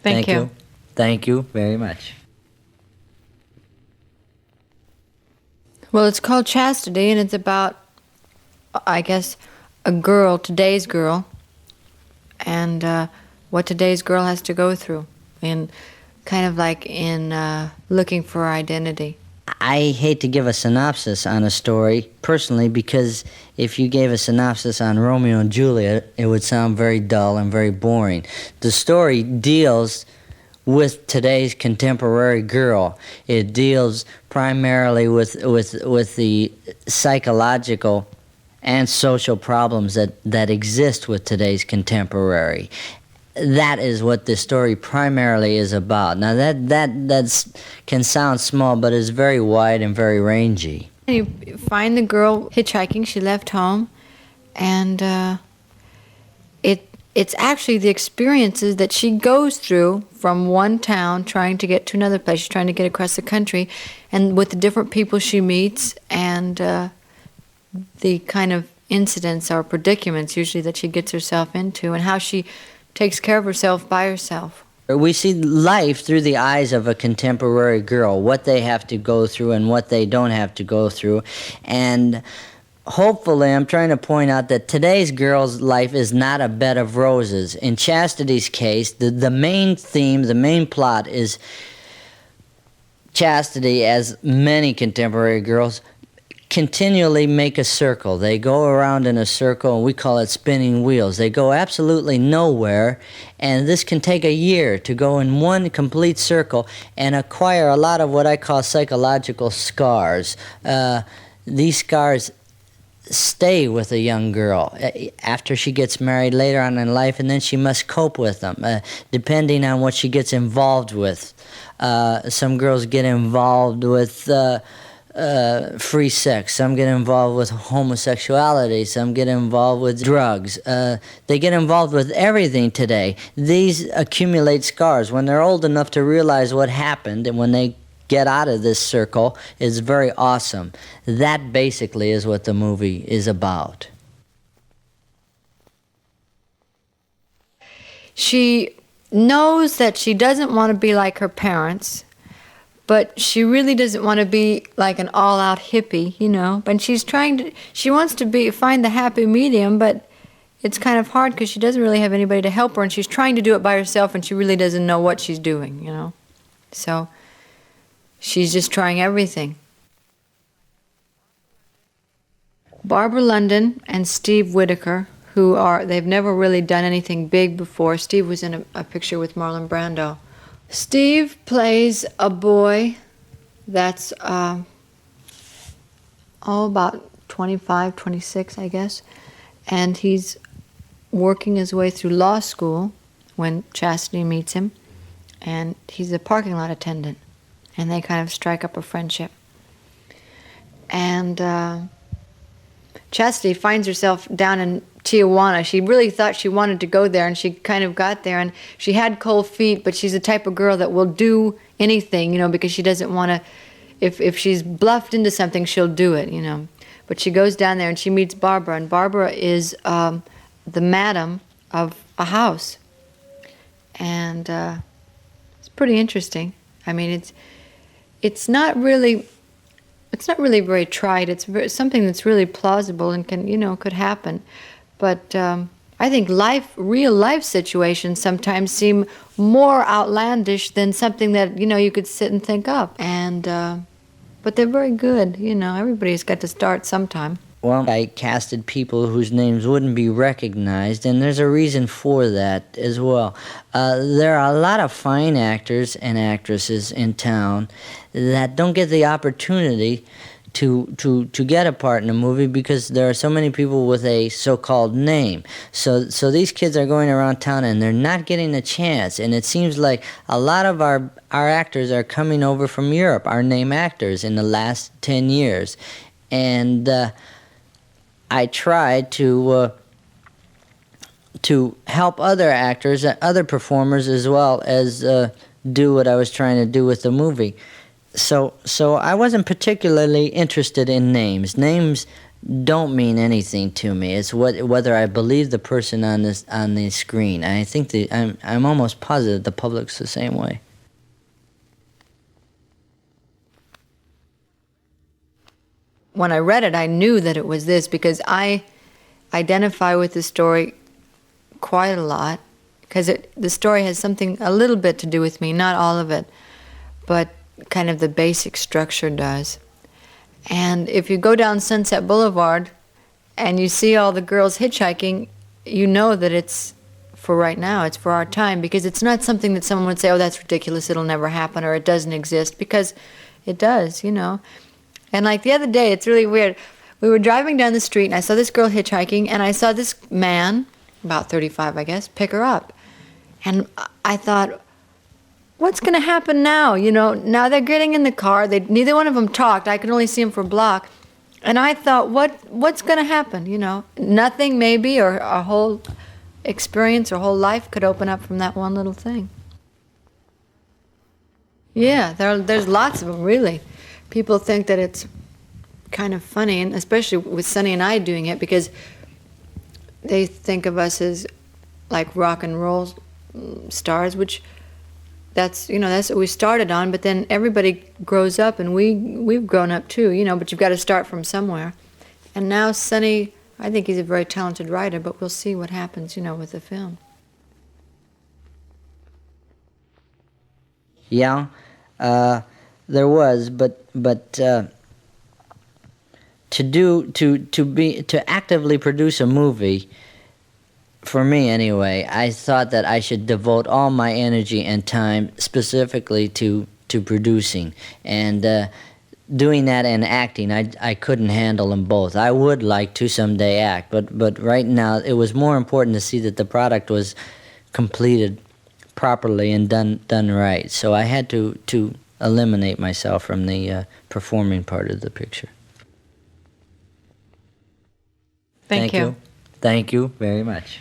Thank you. Thank you very much. Well, it's called Chastity, and it's about, I guess, a girl, today's girl, and what today's girl has to go through, and kind of like in looking for her identity. I hate to give a synopsis on a story, personally, because if you gave a synopsis on Romeo and Juliet, it would sound very dull and very boring. The story deals with today's contemporary girl. It deals primarily with the psychological and social problems that exist with today's contemporary. That is what this story primarily is about. Now that can sound small, but it's very wide and very rangy. You find the girl hitchhiking. She left home, and it's actually the experiences that she goes through from one town trying to get to another place. She's trying to get across the country, and with the different people she meets, and the kind of incidents or predicaments usually that she gets herself into, and how she takes care of herself by herself. We see life through the eyes of a contemporary girl, what they have to go through and what they don't have to go through. And hopefully I'm trying to point out that today's girl's life is not a bed of roses. In Chastity's case, the main theme, the main plot is Chastity, as many contemporary girls, continually make a circle. They go around in a circle, and we call it spinning wheels. They go absolutely nowhere, and this can take a year to go in one complete circle and acquire a lot of what I call psychological scars. These scars stay with a young girl after she gets married later on in life, and then she must cope with them, depending on what she gets involved with. Some girls get involved with free sex. Some get involved with homosexuality. Some get involved with drugs. They get involved with everything today. These accumulate scars. When they're old enough to realize what happened, and when they get out of this circle, is very awesome. That basically is what the movie is about. She knows that she doesn't want to be like her parents, but she really doesn't want to be like an all-out hippie, you know. But she wants to find the happy medium, but it's kind of hard because she doesn't really have anybody to help her, and she's trying to do it by herself, and she really doesn't know what she's doing, you know. So she's just trying everything. Barbara London and Steve Whitaker, they've never really done anything big before. Steve was in a picture with Marlon Brando. Steve plays a boy that's about 25, 26, I guess, and he's working his way through law school when Chastity meets him, and he's a parking lot attendant, and they kind of strike up a friendship. And Chastity finds herself down in Tijuana. She really thought she wanted to go there, and she kind of got there, and she had cold feet, but she's the type of girl that will do anything, you know, because she doesn't want to, if she's bluffed into something, she'll do it, you know. But she goes down there, and she meets Barbara, and Barbara is the madam of a house. And it's pretty interesting. I mean, it's not really very trite. It's something that's really plausible and could happen. But I think real life situations sometimes seem more outlandish than something that, you could sit and think up. And but they're very good, everybody's got to start sometime. Well, I casted people whose names wouldn't be recognized, and there's a reason for that as well. There are a lot of fine actors and actresses in town that don't get the opportunity to get a part in a movie because there are so many people with a so-called name. So these kids are going around town and they're not getting a chance. And it seems like a lot of our actors are coming over from Europe, our name actors, in the last 10 years. And I tried to help other actors, other performers as well as do what I was trying to do with the movie. So I wasn't particularly interested in names. Names don't mean anything to me. It's whether I believe the person on the screen. And I think I'm almost positive the public's the same way. When I read it, I knew that it was this because I identify with the story quite a lot, because the story has something a little bit to do with me, not all of it, but kind of the basic structure does. And if you go down Sunset Boulevard and you see all the girls hitchhiking, you know that it's for right now, it's for our time, because it's not something that someone would say, oh, that's ridiculous, it'll never happen, or it doesn't exist, because it does, you know. And like the other day, it's really weird. We were driving down the street, and I saw this girl hitchhiking, and I saw this man, about 35, I guess, pick her up. And I thought, what's going to happen now? You know, now they're getting in the car. Neither one of them talked. I could only see them for a block. And I thought, what's going to happen? You know, nothing maybe, or a whole experience or whole life could open up from that one little thing. Yeah, there's lots of them, really. People think that it's kind of funny, and especially with Sonny and I doing it, because they think of us as like rock and roll stars, which that's what we started on, but then everybody grows up, and we've grown up too, you know, but you've got to start from somewhere. And now Sonny, I think he's a very talented writer, but we'll see what happens, you know, with the film. Yeah, there was, but to actively produce a movie, for me anyway, I thought that I should devote all my energy and time specifically to producing, and doing that and acting, I couldn't handle them both. I would like to someday act, but right now it was more important to see that the product was completed properly and done right. So I had to eliminate myself from the performing part of the picture. Thank you. Thank you very much.